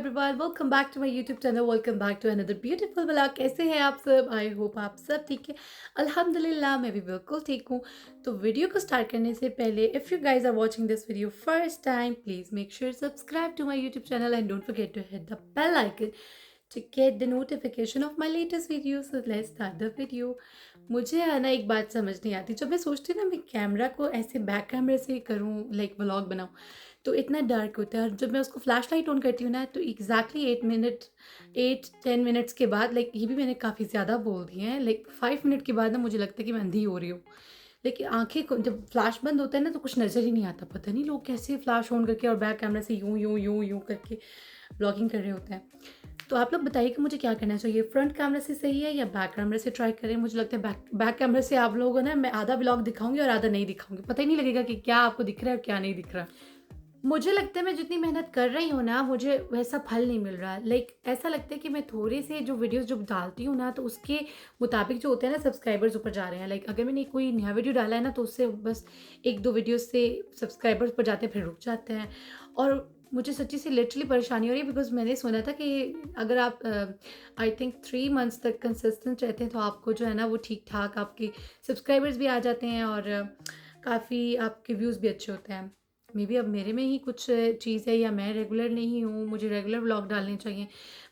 Everyone, welcome back to my YouTube channel. Welcome back to another beautiful vlog. कैसे हैं आप सब? I hope आप सब ठीक है। अल्हम्दुलिल्लाह मैं भी बिल्कुल ठीक हूँ। तो वीडियो को स्टार्ट करने से पहले, if you guys are watching this video first time, please make sure subscribe to my YouTube channel and don't forget to hit the bell icon to get the notification of my latest video. So let's start the video. मुझे है ना एक बात समझ नहीं आती, जब मैं सोचती हूँ ना मैं कैमरा को ऐसे बैक कैमरे से करूँ, लाइक व्लॉग बनाऊँ, तो इतना डार्क होता है। और जब मैं उसको फ्लैश लाइट ऑन करती हूँ ना, तो एग्जैक्टली 8-10 मिनट्स के बाद, लाइक ये भी मैंने काफ़ी ज़्यादा बोल दिए हैं, लाइक 5 मिनट के बाद ना मुझे लगता है कि मैं अंधी हो रही हूँ। लेकिन आंखें जब फ्लैश बंद होता है ना, तो कुछ नज़र ही नहीं आता। पता नहीं लोग कैसे फ्लैश ऑन करके और बैक कैमरा से यूं यूं यूं यूं करके ब्लॉगिंग कर रहे होते हैं। तो आप लोग बताइए कि मुझे क्या करना चाहिए, फ्रंट कैमरा से सही है या बैक कैमरा से ट्राई करें? मुझे लगता है बैक कैमरा से आप लोगों को ना मैं आधा ब्लॉग दिखाऊंगी और आधा नहीं दिखाऊंगी, पता ही नहीं लगेगा कि क्या आपको दिख रहा है और क्या नहीं दिख रहा। मुझे लगता है मैं जितनी मेहनत कर रही हूँ ना, मुझे वैसा फल नहीं मिल रहा। लाइक ऐसा लगता है कि मैं थोड़े से जो वीडियोस जो डालती हूँ ना, तो उसके मुताबिक जो होते हैं ना, सब्सक्राइबर्स ऊपर जा रहे हैं। लाइक अगर मैंने कोई नया वीडियो डाला है ना, तो उससे बस 1-2 वीडियोस से सब्सक्राइबर्स ऊपर जाते हैं, फिर रुक जाते हैं। और मुझे सच्ची से लिटरली परेशानी हो रही है, बिकॉज मैंने सुना था कि अगर आप आई थिंक 3 मंथ्स तक कंसिस्टेंट रहते हैं, तो आपको जो है ना वो ठीक ठाक आपके सब्सक्राइबर्स भी आ जाते हैं और काफ़ी आपके व्यूज़ भी अच्छे होते हैं। मे बी अब मेरे में ही कुछ चीज़ है, या मैं रेगुलर नहीं हूँ, मुझे रेगुलर व्लॉग डालने चाहिए।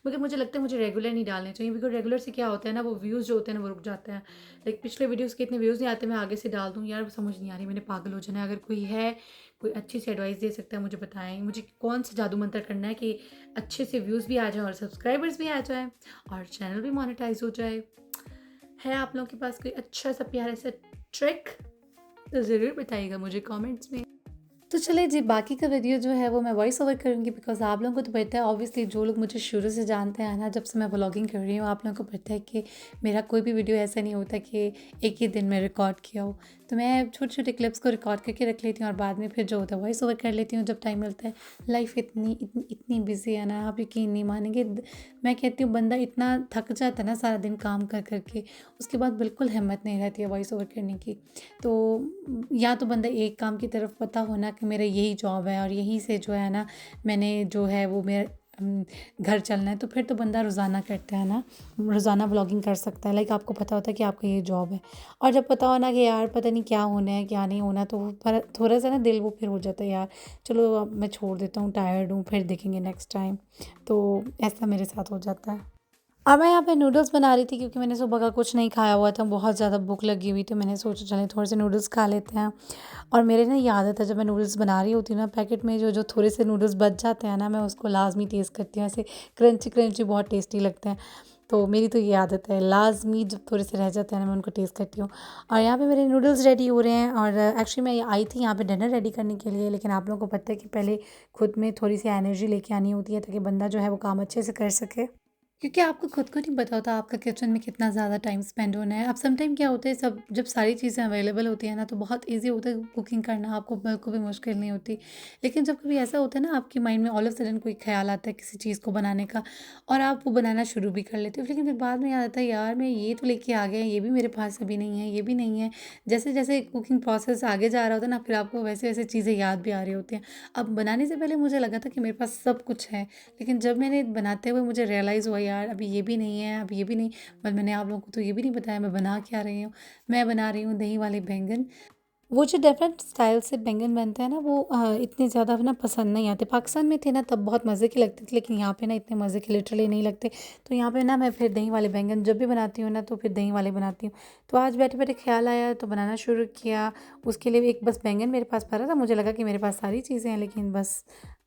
मगर मुझे लगता है मुझे रेगुलर नहीं डालने चाहिए, बिकॉज रेगुलर से क्या होता है ना, वो व्यूज़ जो होते हैं ना वो रुक जाते हैं। लाइक पिछले वीडियोज़ के इतने व्यूज़ नहीं आते, मैं आगे से डाल दूँ यार, समझ नहीं आ रही, मैंने पागल हो जाना है। अगर कोई है, कोई अच्छी सी एडवाइस दे सकता है, मुझे बताएं मुझे कौन सा जादू मंत्र करना है कि अच्छे से व्यूज़ भी आ जाए और सब्सक्राइबर्स भी आ जाए और चैनल भी मोनेटाइज हो जाए। है आप लोगों के पास कोई अच्छा सा प्यारा सा ट्रिक? तो ज़रूर बताइएगा मुझे कमेंट्स में। तो चलिए जी, बाकी का वीडियो जो है वो मैं वॉइस ओवर करूँगी, बिकॉज़ आप लोगों को तो पता है, ऑब्वियसली जो लोग मुझे शुरू से जानते हैं ना, जब से मैं व्लॉगिंग कर रही हूँ, आप लोगों को पता है कि मेरा कोई भी वीडियो ऐसा नहीं होता कि एक ही दिन में रिकॉर्ड किया हो। तो मैं छोटे-छोटे क्लिप्स को रिकॉर्ड करके रख लेती हूँ और बाद में फिर जो होता है वॉइस ओवर कर लेती हूँ जब टाइम मिलता है। लाइफ़ इतनी बिज़ी है ना, आप यकीन नहीं मानेंगे। मैं कहती हूँ बंदा इतना थक जाता है ना सारा दिन काम कर के, उसके बाद बिल्कुल हिम्मत नहीं रहती है वॉइस ओवर करने की। तो या तो बंदा एक काम की तरफ पता होना कि मेरा यही जॉब है और यहीं से जो है ना मैंने जो है वो मेरा घर चलना है, तो फिर तो बंदा रोज़ाना करता है ना, रोज़ाना व्लॉगिंग कर सकता है। लाइक आपको पता होता है कि आपका ये जॉब है, और जब पता हो ना कि यार पता नहीं क्या होना है क्या नहीं होना, तो पर थोड़ा सा ना दिल वो फिर हो जाता है यार चलो अब मैं छोड़ देता हूँ, टायर्ड हूँ, फिर देखेंगे नेक्स्ट टाइम। तो ऐसा मेरे साथ हो जाता है। और मैं यहाँ पे नूडल्स बना रही थी, क्योंकि मैंने सुबह का कुछ नहीं खाया हुआ था, बहुत ज़्यादा भूख लगी हुई, तो मैंने सोचा चलें थोड़े से नूडल्स खा लेते हैं। और मेरे ना ये आदत है, जब मैं नूडल्स बना रही होती हूँ ना, पैकेट में जो जो थोड़े से नूडल्स बच जाते हैं ना, मैं उसको लाजमी टेस्ट करती हूँ। ऐसे क्रंची क्रंची बहुत टेस्टी लगते हैं। तो मेरी तो ये आदत है, लाजमी जब थोड़े से रह जाते हैं ना, मैं उनको टेस्ट करती हूँ। और यहाँ पे मेरे नूडल्स रेडी हो रहे हैं, और एक्चुअली मैं आई थी यहाँ पे डिनर रेडी करने के लिए, लेकिन आप लोगों को पता है कि पहले खुद में थोड़ी सी एनर्जी लेके आनी होती है, ताकि बंदा जो है वो काम अच्छे से कर सके। क्योंकि आपको खुद को नहीं पता होता आपका किचन में कितना ज़्यादा टाइम स्पेंड होना है। अब सम टाइम क्या होता है, सब जब सारी चीज़ें अवेलेबल होती हैं ना, तो बहुत ईज़ी होता है कुकिंग करना, आपको बिल्कुल भी मुश्किल नहीं होती। लेकिन जब कभी ऐसा होता है ना, आपके माइंड में ऑल ऑफ सडन कोई ख़्याल आता है किसी चीज़ को बनाने का, और आप वो बनाना शुरू भी कर लेते हो, लेकिन फिर बाद में याद आता है यार मैं ये तो लेके आ गया, ये भी मेरे पास अभी नहीं है, ये भी नहीं है। जैसे-जैसे कुकिंग प्रोसेस आगे जा रहा होता है ना, फिर आपको वैसे-वैसे चीज़ें याद भी आ रही होती हैं। अब बनाने से पहले मुझे लगा था कि मेरे पास सब कुछ है, लेकिन जब मैंने बनाते हुए मुझे रियलाइज़ हुआ यार अभी ये भी नहीं है, अभी ये भी नहीं। पर मैंने आप लोगों को तो ये भी नहीं बताया मैं बना क्या रही हूँ। मैं बना रही हूँ दही वाले बैंगन। वो जो डिफरेंट स्टाइल से बैंगन बनते हैं ना, वो इतने ज़्यादा ना पसंद नहीं आते। पाकिस्तान में थे ना तब बहुत मज़े के लगते थे, लेकिन यहाँ पे ना इतने मज़े के लिटरली नहीं लगते। तो यहाँ पे ना मैं फिर दही वाले बैंगन जब भी बनाती हूँ ना, तो फिर दही वाले बनाती हूँ। तो आज बैठे-बैठे ख़्याल आया तो बनाना शुरू किया। उसके लिए एक बस बैंगन मेरे पास पड़ा था, मुझे लगा कि मेरे पास सारी चीज़ें हैं, लेकिन बस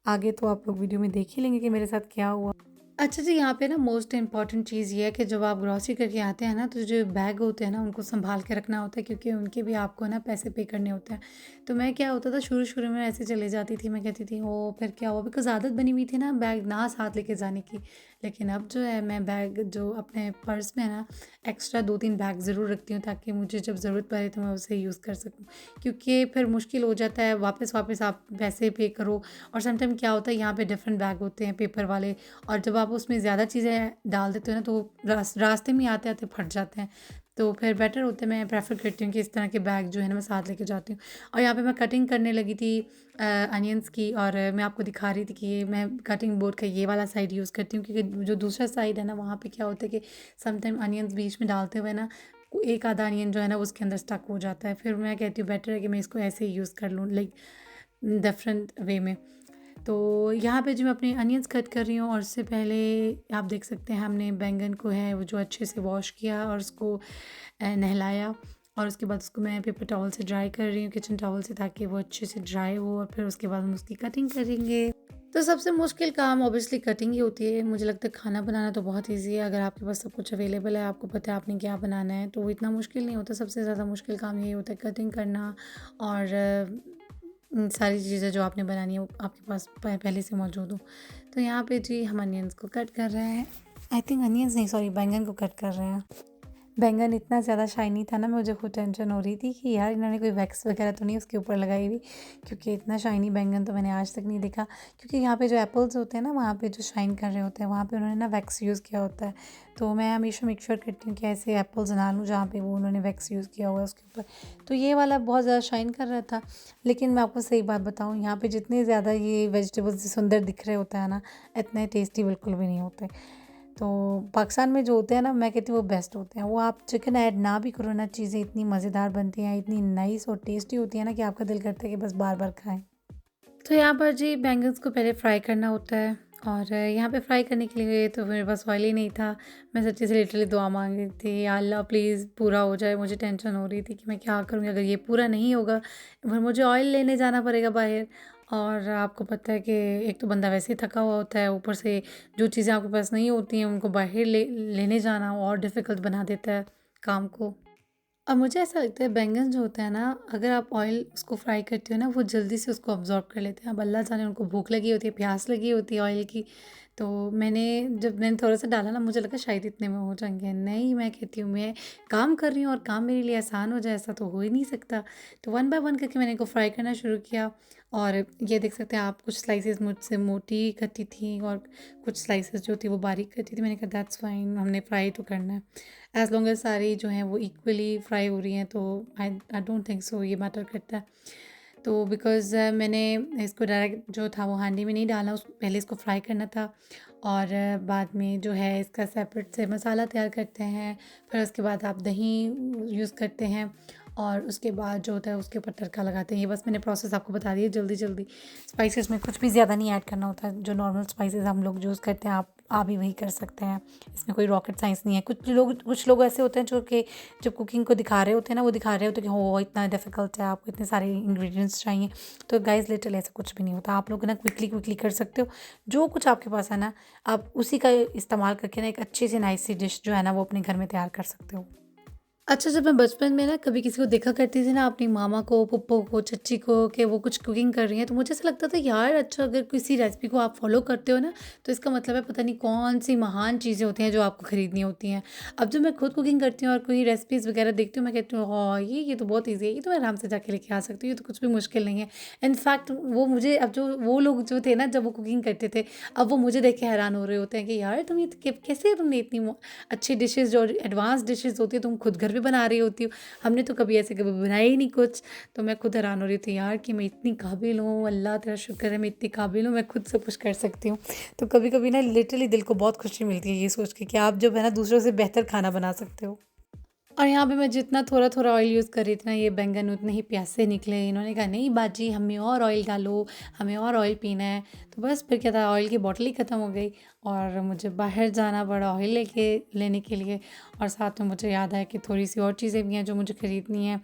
आगे तो आप लोग वीडियो में देख ही लेंगे कि मेरे साथ क्या हुआ। अच्छा जी, यहाँ पे ना मोस्ट इम्पॉर्टेंट चीज़ ये है कि जब आप ग्रॉसरी करके आते हैं ना, तो जो बैग होते हैं ना उनको सँभाल के रखना होता है, क्योंकि उनके भी आपको ना पैसे पे करने होते हैं। तो मैं क्या होता था, शुरू-शुरू में ऐसे चले जाती थी, मैं कहती थी ओह! फिर क्या हुआ, बिकॉज़ आदत बनी हुई थी ना बैग ना साथ लेके जाने की। लेकिन अब जो है मैं बैग जो अपने पर्स में है ना, एक्स्ट्रा 2-3 बैग ज़रूर रखती हूँ, ताकि मुझे जब ज़रूरत पड़े तो मैं उसे यूज़ कर सकूँ। क्योंकि फिर मुश्किल हो जाता है वापस-वापस आप पैसे पे करो, और समटाइम क्या होता है यहाँ पे डिफरेंट बैग होते हैं पेपर वाले, और जब आप उसमें ज़्यादा चीज़ें डाल देते हो ना, तो वो रास्ते में आते-आते फट जाते हैं। तो फिर बेटर होता है, मैं प्रेफ़र करती हूँ कि इस तरह के बैग जो है ना मैं साथ लेके जाती हूँ। और यहाँ पे मैं कटिंग करने लगी थी अनियंस की, और मैं आपको दिखा रही थी कि ये मैं कटिंग बोर्ड का ये वाला साइड यूज़ करती हूँ, क्योंकि जो दूसरा साइड है ना वहाँ पे क्या होता है कि समटाइम अनियंस बीच में डालते हुए ना एक आधा अनियन जो है ना वो उसके अंदर स्टक हो जाता है। फिर मैं कहती हूँ बेटर है कि मैं इसको ऐसे ही यूज़ कर लूँ, लाइक डिफरेंट वे में। तो यहाँ पे जो मैं अपने अनियंस कट कर रही हूँ, और उससे पहले आप देख सकते हैं हमने बैंगन को है वो जो अच्छे से वॉश किया और उसको नहलाया, और उसके बाद उसको मैं पेपर टॉवल से ड्राई कर रही हूँ, किचन टॉवल से, ताकि वो अच्छे से ड्राई हो, और फिर उसके बाद हम उसकी कटिंग करेंगे। तो सबसे मुश्किल काम ऑब्वियसली कटिंग ही होती है। मुझे लगता है खाना बनाना तो बहुत ईज़ी है, अगर आपके पास सब कुछ अवेलेबल है, आपको पता है आपने क्या बनाना है, तो वो इतना मुश्किल नहीं होता। सबसे ज़्यादा मुश्किल काम यही होता है कटिंग करना, और सारी चीज़ें जो आपने बनानी है वो आपके पास पहले से मौजूद हो। तो यहाँ पे जी हम अनियंस को कट कर रहे हैं, आई थिंक अनियंस नहीं, सॉरी, बैंगन को कट कर रहे हैं। बैंगन इतना ज़्यादा शाइनी था ना, मुझे खुद टेंशन हो रही थी कि यार इन्होंने कोई वैक्स वगैरह तो नहीं उसके ऊपर लगाई हुई, क्योंकि इतना शाइनी बैंगन तो मैंने आज तक नहीं देखा। क्योंकि यहाँ पे जो एप्पल्स होते हैं ना, वहाँ पे जो शाइन कर रहे होते हैं, वहाँ पे उन्होंने ना वैक्स यूज़ किया होता है। तो मैं हमेशा मेक श्योर करती हूँ कि ऐसे एप्पल्स ना लूँ जहाँ पे वो उन्होंने वैक्स यूज़ किया हुआ है उसके ऊपर। तो ये वाला बहुत ज़्यादा शाइन कर रहा था। लेकिन मैं आपको सही बात बताऊँ, यहाँ पे जितने ज़्यादा ये वेजिटेबल्स सुंदर दिख रहे होते हैं ना, इतने टेस्टी बिल्कुल भी नहीं होते। तो पाकिस्तान में जो होते हैं ना, मैं कहती हूँ वो बेस्ट होते हैं। वो आप चिकन ऐड ना भी करो ना, चीज़ें इतनी मज़ेदार बनती हैं, इतनी नाइस और टेस्टी होती है ना कि आपका दिल करता है कि बस बार-बार खाएँ। तो यहाँ पर जी बैंगन्स को पहले फ्राई करना होता है, और यहाँ पे फ्राई करने के लिए तो मेरे पास ऑयल ही नहीं था। मैं सच्ची से लिटरली दुआ मांग रही थी, या अल्लाह प्लीज़ पूरा हो जाए। मुझे टेंशन हो रही थी कि मैं क्या करूँगी अगर ये पूरा नहीं होगा, फिर मुझे ऑयल लेने जाना पड़ेगा बाहर। और आपको पता है कि एक तो बंदा वैसे ही थका हुआ होता है, ऊपर से जो चीज़ें आपके पास नहीं होती हैं उनको बाहर लेने जाना और डिफ़िकल्ट बना देता है काम को। अब मुझे ऐसा लगता है बैंगन जो होता है ना, अगर आप ऑयल उसको फ्राई करते हो ना, वो जल्दी से उसको अब्ज़ॉर्ब कर लेते हैं। अब अल्लाह जाने उनको भूख लगी होती है, प्यास लगी होती है ऑयल की। तो जब मैंने थोड़ा-सा डाला ना, मुझे लगा शायद इतने में हो जाएँगे। नहीं, मैं कहती हूँ मैं काम कर रही हूँ और काम मेरे लिए आसान हो जाए, ऐसा तो हो ही नहीं सकता। तो वन बाय वन करके मैंने इनको फ्राई करना शुरू किया, और ये देख सकते हैं आप, कुछ स्लाइसेस मुझसे मोटी कटी थी और कुछ स्लाइसेस जो थी वो बारीक कटी थी। मैंने कहा दैट्स फाइन, हमने फ्राई तो करना है। एज़ लॉन्ग एज़ सारी जो हैं वो इक्वली फ्राई हो रही हैं, तो आई आई डोंट थिंक सो ये मैटर करता है। तो बिकॉज़ मैंने इसको डायरेक्ट जो था वो हांडी में नहीं डाला, उस पहले इसको फ्राई करना था, और बाद में जो है इसका सेपरेट से मसाला तैयार करते हैं। फिर उसके बाद आप दही यूज़ करते हैं, और उसके बाद जो होता है उसके ऊपर तड़का लगाते हैं। ये बस मैंने प्रोसेस आपको बता दिया जल्दी-जल्दी। स्पाइसेस में कुछ भी ज़्यादा नहीं ऐड करना होता है, जो नॉर्मल स्पाइसेस हम लोग यूज़ करते हैं आप भी वही कर सकते हैं। इसमें कोई रॉकेट साइंस नहीं है। कुछ लोग ऐसे होते हैं जो कि जब कुकिंग को दिखा रहे होते हैं ना, वो दिखा रहे होते हैं कि हो इतना डिफ़िकल्ट है, आपको इतने सारे इंग्रेडिएंट्स चाहिए। तो गाइस लिटरली ऐसा कुछ भी नहीं होता। आप लोग ना क्विकली क्विकली कर सकते हो। जो कुछ आपके पास है ना, आप उसी का इस्तेमाल करके ना एक अच्छी सी नाइस सी डिश जो है ना वो अपने घर में तैयार कर सकते हो। अच्छा, जब मैं बचपन में ना कभी किसी को देखा करती थी ना, अपनी मामा को, फूफो को, चाची को, कि वो कुछ कुकिंग कर रही हैं, तो मुझे ऐसा लगता था यार, अच्छा अगर किसी रेसिपी को आप फ़ॉलो करते हो ना, तो इसका मतलब है पता नहीं कौन-सी महान चीज़ें होती हैं जो आपको खरीदनी होती हैं। अब जब मैं खुद कुकिंग करती हूँ और कोई रेसिपीज़ वगैरह देखती हूँ, मैं कहती हूँ हाँ, ये तो बहुत ईज़ी है, ये तो मैं आराम से जाके लेके आ सकती हूँ, ये तो कुछ भी मुश्किल नहीं है। इनफैक्ट वो मुझे, अब जो वो लोग जो थे ना जब वो कुकिंग करते थे, अब वो मुझे देख के हैरान हो रहे होते हैं कि यार तुम ये कैसे तुमने इतनी अच्छी डिशेज़ जो एडवांस डिशेज़ होती है तुम खुद घर पे बना रही होती हो। हमने तो कभी ऐसे कभी बनाया ही नहीं कुछ। तो मैं खुद हैरान हो रही थी यार कि मैं इतनी काबिल हूँ, अल्लाह तेरा शुक्र है मैं इतनी काबिल हूँ, मैं खुद सब कुछ कर सकती हूँ। तो कभी-कभी ना लिटरली दिल को बहुत खुशी मिलती है ये सोच के कि आप जब है ना दूसरों से बेहतर खाना बना सकते हो। और यहाँ पे मैं जितना थोड़ा-थोड़ा ऑयल यूज़ कर रही थी ना, ये बैंगन उतने ही प्यासे निकले। इन्होंने कहा नहीं बाजी, हमें और ऑयल डालो, हमें और ऑयल पीना है। तो बस फिर क्या था, ऑयल की बॉटल ही ख़त्म हो गई, और मुझे बाहर जाना पड़ा ऑयल लेने के लिए। और साथ में मुझे याद आया कि थोड़ी-सी और चीज़ें भी हैं जो मुझे ख़रीदनी है।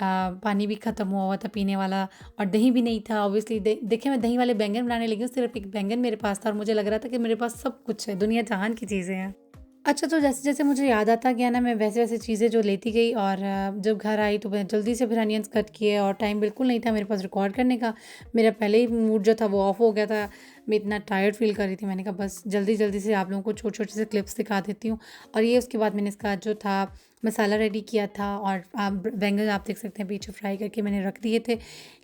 पानी भी ख़त्म हुआ हुआ था पीने वाला, और दही भी नहीं था ऑब्वियसली। देखिए मैं दही वाले बैंगन बनाने लगी हूँ, सिर्फ़ एक बैंगन मेरे पास था, और मुझे लग रहा था कि मेरे पास सब कुछ है, दुनिया जहान की चीज़ें हैं। अच्छा, तो जैसे-जैसे मुझे याद आता गया ना, मैं वैसे-वैसे चीज़ें जो लेती गई, और जब घर आई तो मैं जल्दी से फिर अनियंस कट किए, और टाइम बिल्कुल नहीं था मेरे पास रिकॉर्ड करने का। मेरा पहले ही मूड जो था वो ऑफ हो गया था। मैं इतना टायर्ड फ़ील कर रही थी, मैंने कहा बस जल्दी-जल्दी से आप लोगों को छोटे-छोटे से क्लिप्स दिखा देती हूँ। और ये उसके बाद मैंने इसका जो था मसाला रेडी किया था, और आप बैंगन आप देख सकते हैं पीछे फ्राई करके मैंने रख दिए थे।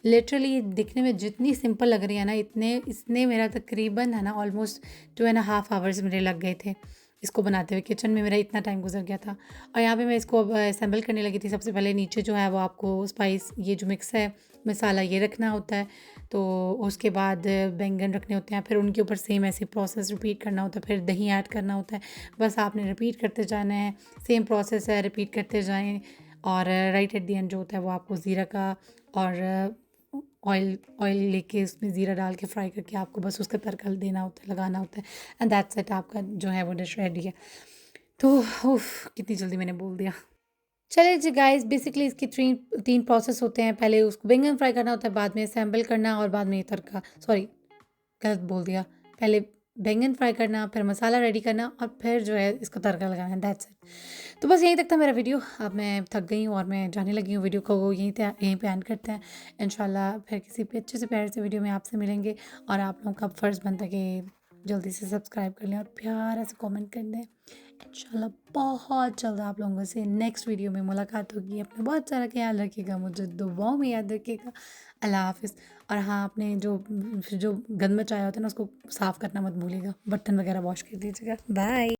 लिटरली दिखने में जितनी सिंपल लग रही है ना, इतने इसने मेरा तकरीबन है ना almost 2 and a half hours मेरे लग गए थे। इसको बनाते हुए किचन में मेरा इतना टाइम गुजर गया था। और यहाँ पे मैं इसको अब असेंबल करने लगी थी। सबसे पहले नीचे जो है वो आपको स्पाइस, ये जो मिक्स है मसाला, ये रखना होता है। तो उसके बाद बैंगन रखने होते हैं, फिर उनके ऊपर सेम ऐसे प्रोसेस रिपीट करना होता है, फिर दही ऐड करना होता है। बस आपने रिपीट करते जाना है, सेम प्रोसेस है, रिपीट करते जाएँ। और राइट एट द एंड जो होता है वो आपको ज़ीरा का और ऑयल ऑयल लेके उसमें ज़ीरा डाल के फ्राई करके आपको बस उसका तड़का देना होता है, लगाना होता है, एंड दैट्स इट। आपका जो है वो डिश रेडी है। तो उफ़! कितनी जल्दी मैंने बोल दिया। चलिए जी गाइस, बेसिकली इसकी 3 प्रोसेस होते हैं। पहले उसको बैंगन फ्राई करना होता है, बाद में असेंबल करना और बाद में ये तड़का, सॉरी गलत बोल दिया। पहले बैंगन फ्राई करना, फिर मसाला रेडी करना और फिर जो है इसको तड़का लगाना, दैट्स इट। तो बस यहीं तक था मेरा वीडियो। अब मैं थक गई हूँ और मैं जाने लगी हूँ। वीडियो को यहीं पे एंड करते हैं। इंशाल्लाह फिर किसी भी अच्छे से प्यारे से वीडियो में आपसे मिलेंगे। और आप लोगों का फ़र्ज़ बनता है कि जल्दी से सब्सक्राइब कर लें और प्यारा से कमेंट कर दें। इंशाल्लाह बहुत जल्द आप लोगों से नेक्स्ट वीडियो में मुलाकात होगी। अपना बहुत सारा ख्याल रखिएगा, मुझे दुआओं में याद रखिएगा। अल्लाह हाफ़िज़। और हाँ, आपने जो गंद मचाया होता है ना, उसको साफ़ करना मत भूलिएगा। बर्तन वगैरह वॉश कर दीजिएगा। बाय।